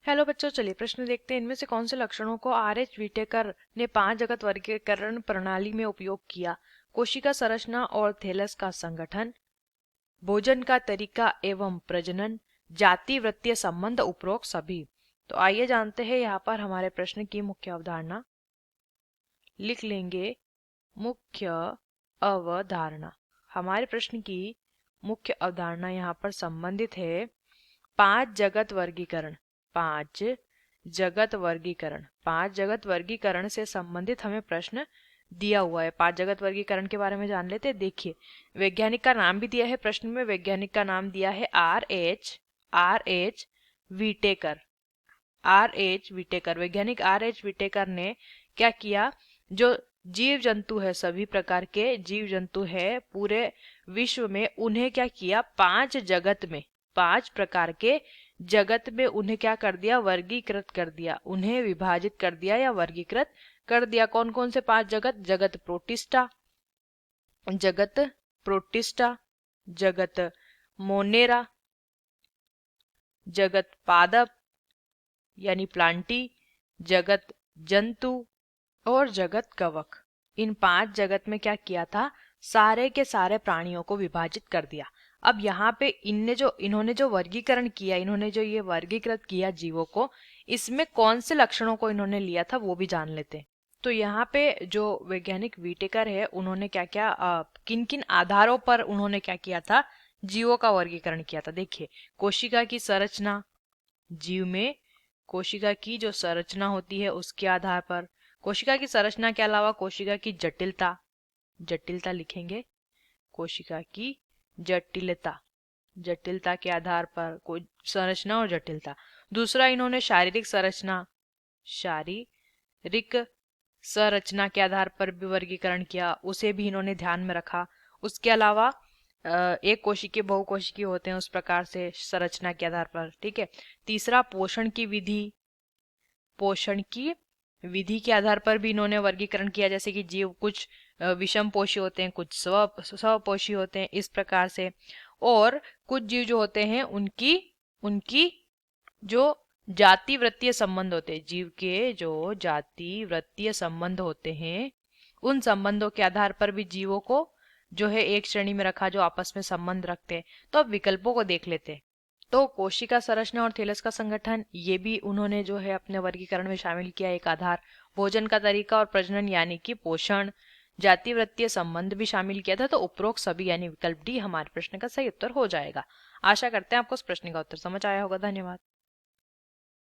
Hello बच्चों, चलिए प्रश्न देखते हैं। इनमें से कौन से लक्षणों को आर.एच. व्हिटेकर ने 5 जगत वर्गीकरण प्रणाली में उपयोग किया? कोशिका संरचना और थैलस का संगठन, भोजन का तरीका एवं प्रजनन, जाति वृत्तीय संबंध, उपरोक्त सभी। तो आइए जानते हैं यहाँ पर हमारे प्रश्न की मुख्य अवधारणा। लिख लेंगे मुख्य अवधारणा। हमारे प्रश्न की मुख्य अवधारणा यहाँ पर संबंधित है 5 जगत वर्गीकरण। 5 जगत वर्गीकरण, 5 जगत वर्गीकरण से संबंधित हमें प्रश्न दिया हुआ है। 5 जगत वर्गीकरण के बारे में जान लेते हैं। देखिए, वैज्ञानिक का नाम भी दिया है प्रश्न में। वैज्ञानिक का नाम दिया है आर.एच. व्हिटेकर। आर.एच. व्हिटेकर, वैज्ञानिक आर.एच. व्हिटेकर ने क्या किया? जो जीव जंतु है, सभी प्रकार के जीव जंतु है पूरे विश्व में, उन्हें क्या किया? 5 जगत में, 5 प्रकार के जगत में उन्हें क्या कर दिया? वर्गीकृत कर दिया, उन्हें विभाजित कर दिया या वर्गीकृत कर दिया। कौन कौन से 5 जगत? जगत प्रोटिस्टा, जगत प्रोटिस्टा, जगत मोनेरा, जगत पादप यानी प्लांटी, जगत जंतु और जगत कवक। इन 5 जगत में क्या किया था? सारे के सारे प्राणियों को विभाजित कर दिया। अब यहाँ पे इन्होंने जो वर्गीकरण किया, इन्होंने जो ये वर्गीकृत किया जीवों को, इसमें कौन से लक्षणों को इन्होंने लिया था वो भी जान लेते हैं। तो यहाँ पे जो वैज्ञानिक व्हिटेकर है, उन्होंने क्या क्या किन किन आधारों पर उन्होंने क्या किया था? जीवों का वर्गीकरण किया था। देखिए, कोशिका की संरचना, जीव में कोशिका की जो संरचना होती है उसके आधार पर, कोशिका की संरचना के अलावा कोशिका की जटिलता, जटिलता लिखेंगे, कोशिका की जटिलता, जटिलता के आधार पर कोई संरचना और जटिलता। दूसरा, इन्होंने शारीरिक संरचना, शारीरिक संरचना के आधार पर भी वर्गीकरण किया, उसे भी इन्होंने ध्यान में रखा। उसके अलावा एक कोशिकीय बहुकोशिकीय होते हैं, उस प्रकार से संरचना के आधार पर। ठीक है। तीसरा, पोषण की विधि, पोषण की विधि के आधार पर भी इन्होंने वर्गीकरण किया, जैसे कि जीव कुछ विषम पोषी होते हैं, कुछ स्वपोषी होते हैं, इस प्रकार से। और कुछ जीव जो होते हैं उनकी उनकी जो जाति वृत्तीय संबंध होते हैं, जीव के जो जाति वृत्तीय संबंध होते हैं, उन संबंधों के आधार पर भी जीवों को जो है एक श्रेणी में रखा, जो आपस में संबंध रखते हैं। तो अब विकल्पों को देख लेते हैं। तो कोशिका संरचना और थैलस का संगठन, ये भी उन्होंने जो है अपने वर्गीकरण में शामिल किया एक आधार। भोजन का तरीका और प्रजनन यानी कि पोषण, जाति वृत्तीय संबंध भी शामिल किया था। तो उपरोक्त सभी यानी विकल्प डी हमारे प्रश्न का सही उत्तर हो जाएगा। आशा करते हैं आपको इस प्रश्न का उत्तर समझ आया होगा। धन्यवाद।